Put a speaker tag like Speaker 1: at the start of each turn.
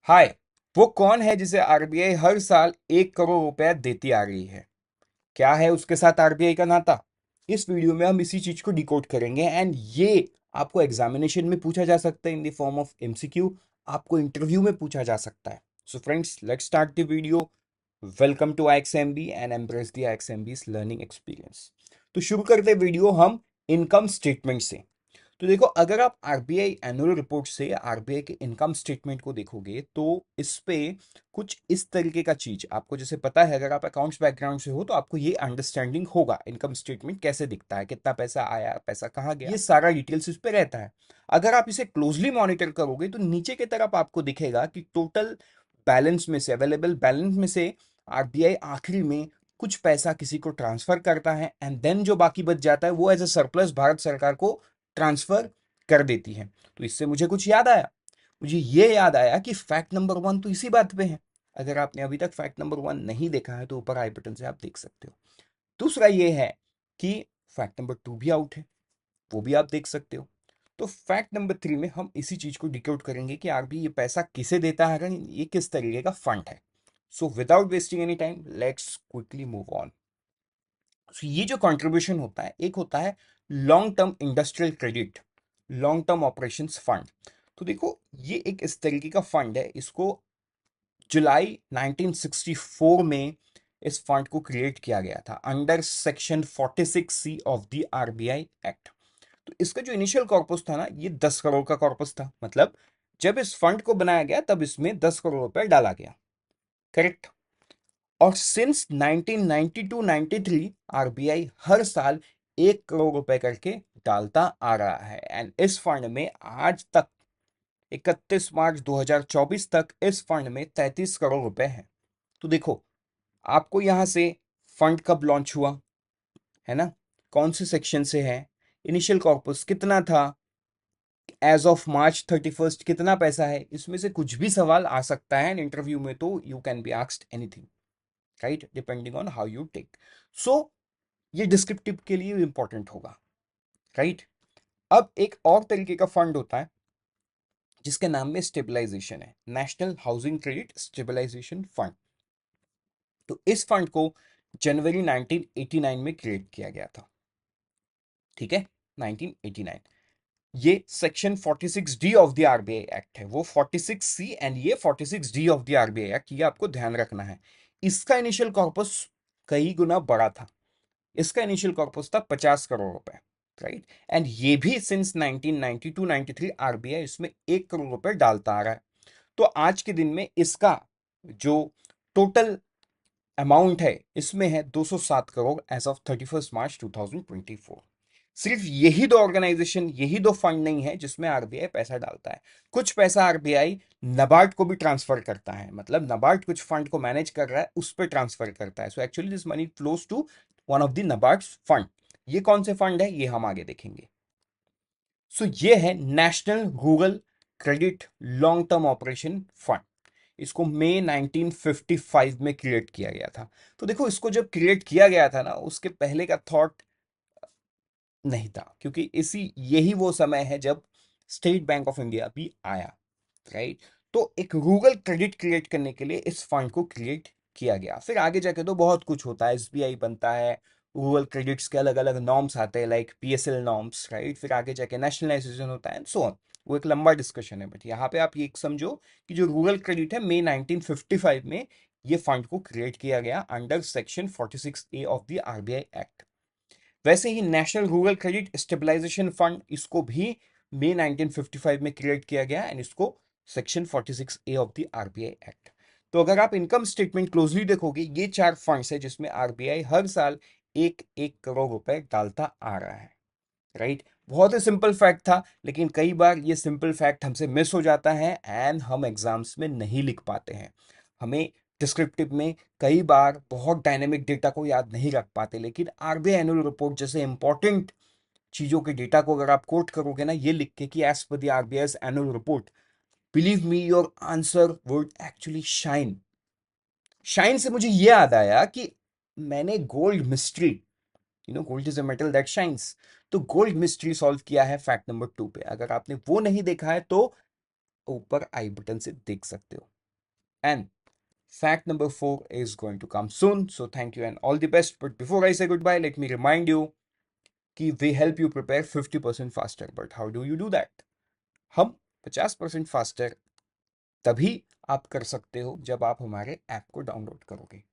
Speaker 1: हाय। वो कौन है जिसे आरबीआई हर साल 1 करोड़ रुपया देती आ रही है? क्या है उसके साथ आरबीआई का नाता? इस वीडियो में हम इसी चीज को डिकोड करेंगे एंड ये आपको एग्जामिनेशन में पूछा जा सकता है in the form of MCQ. आपको इंटरव्यू में पूछा जा सकता है। So friends, let's start the video. Welcome to IXMB and embrace the IXMB's learning experience. तो शुरू करते वीडियो हम इनकम स्टेटमेंट से। तो देखो, अगर आप आरबीआई एनुअल रिपोर्ट से आरबीआई के इनकम स्टेटमेंट को देखोगे तो इस पे कुछ इस तरीके का चीज आपको जैसे पता है। अगर आप अकाउंट्स बैकग्राउंड से हो तो आपको ये अंडरस्टैंडिंग होगा इनकम स्टेटमेंट कैसे दिखता है, कितना पैसा आया, पैसा कहाँ गया, ये सारा डिटेल्स इस पे रहता है। अगर आप इसे क्लोजली मॉनिटर करोगे तो नीचे की तरफ आपको दिखेगा कि टोटल बैलेंस में से, अवेलेबल बैलेंस में से आरबीआई आखिरी में कुछ पैसा किसी को ट्रांसफर करता है एंड देन जो बाकी बच जाता है वो एज ए सरप्लस भारत सरकार को ट्रांसफर कर देती है। तो इससे मुझे कुछ याद आया। मुझे ये याद आया कि फैक्ट नंबर 1 तो इसी बात पे है। अगर आपने अभी तक फैक्ट नंबर 1 नहीं देखा है तो ऊपर आई बटन से आप देख सकते हो। दूसरा ये है कि फैक्ट नंबर 2 भी आउट है, वो भी आप देख सकते हो। तो फैक्ट नंबर 3 में हम इसी चीज को डिकोड करेंगे कि आरबीआई ये पैसा किसे देता है, ये किस तरीके का फंड है। So without wasting any time, let's quickly move on. ये जो कंट्रीब्यूशन होता है, एक होता है long term industrial credit, long term operations fund. तो देखो, ये एक इस तरीके का फंड है। इसको जुलाई 1964 में इस फंड को क्रिएट किया गया था under section 46 C of the RBI act. तो इसका जो इनिशियल कॉर्पस था ना, ये 10 करोड़ का कॉर्पस था। मतलब जब इस फंड को बनाया गया तब इसमें 10 करोड़ रुपए डाला गया। करेक्ट। और सिंस 1992-93 आरबीआई हर साल 1 करोड़ रुपए करके डालता आ रहा है एंड इस फंड में आज तक 31 मार्च 2024 तक इस फंड में 33 करोड़ रुपए हैं। तो देखो, आपको यहां से फंड कब लॉन्च हुआ है ना, कौन से सेक्शन से है, इनिशियल कॉर्पस कितना था, एज ऑफ मार्च 31 कितना पैसा है, इसमें से कुछ भी सवाल आ सकता है इंटरव्यू में। तो you can be asked anything, right, depending on how you take. So ये डिस्क्रिप्टिव के लिए इंपॉर्टेंट होगा, राइट। अब एक और तरीके का फंड होता है जिसके नाम में स्टेबलाइजेशन है, national housing credit stabilisation fund. तो इस फंड को जनवरी 1989 में क्रिएट किया गया था। ठीक है, 1989। ये section 46 D of the RBI act है, वो 46 सी एंड ये 46 D of the RBI act, ये आपको ध्यान रखना है। इसका इनिशियल कॉर्पस कई गुना बड़ा था। इसका इनिशियल कॉर्पस था 50 करोड़ रुपए, राइट। एंड ये भी सिंस 1992-93 आरबीआई इसमें 1 करोड़ रुपए डालता आ रहा है। तो आज के दिन में इसका जो टोटल अमाउंट है इसमें है 207 करोड़ एज ऑफ 31 मार्च 2024। सिर्फ यही दो ऑर्गेनाइजेशन, यही दो फंड नहीं है जिसमें आरबीआई पैसा डालता है। कुछ पैसा आरबीआई नबार्ड को भी ट्रांसफर करता है, मतलब नबार्ड कुछ फंड को मैनेज कर रहा है, उस पर ट्रांसफर करता है। So actually this money flows to one of the NABARD fund. ये कौन से फंड है ये हम आगे देखेंगे। सो ये है national rural credit long term operation fund. इसको मई 1955 में क्रिएट किया गया था। तो देखो, इसको जब क्रिएट किया गया था ना, उसके पहले का थॉट नहीं था, क्योंकि इसी यही वो समय है जब स्टेट बैंक ऑफ इंडिया भी आया, राइट। तो एक रूरल क्रेडिट क्रिएट करने के लिए इस फंड को क्रिएट किया गया। फिर आगे जाके तो बहुत कुछ होता है, एसबीआई बनता है, रूरल क्रेडिट्स के अलग अलग नॉर्म्स आते हैं लाइक पीएसएल नॉर्म्स, राइट। फिर आगे जाके नेशनलाइजेशन होता है एंड सो ऑन। वो एक लंबा डिस्कशन है, बट यहाँ पे आप ये समझो कि जो रूरल क्रेडिट है, मई 1955 में ये फंड को क्रिएट किया गया under section 46 A of the RBI Act. वैसे ही national rural credit stabilisation fund, इसको भी मई 1955 में क्रिएट किया गया एंड इसको section 46 A of the RBI act. तो अगर आप इनकम स्टेटमेंट क्लोजली देखोगे, ये 4 फंड्स है जिसमें आरबीआई हर साल 1-1 करोड़ रुपए डालता आ रहा है, राइट। बहुत ही सिंपल फैक्ट था, लेकिन कई बार ये सिंपल फैक्ट हमसे मिस हो जाता है एंड हम एग्जाम्स में नहीं लिख पाते हैं। हमें डिस्क्रिप्टिव में कई बार बहुत डायनेमिक डेटा को याद नहीं रख पाते, लेकिन आरबीआई एनुअल रिपोर्ट जैसे इंपॉर्टेंट चीजों के डेटा को अगर आप कोट करोगे ना, ये लिख के कि as per the RBI annual report, believe me your answer would actually shine. Shine से मुझे ये याद आया कि मैंने gold mystery, gold is a metal that shines, तो गोल्ड मिस्ट्री सॉल्व किया है फैक्ट नंबर 2 पे। अगर आपने वो नहीं देखा है तो ऊपर आई बटन से देख सकते हो। and fact number 4 is going to come soon. So thank you and all the best. But before I say goodbye, let me remind you कि we help you prepare 50% faster. But how do you do that? हम 50% faster तभी आप कर सकते हो जब आप हमारे ऐप को डाउनलोड करोगे।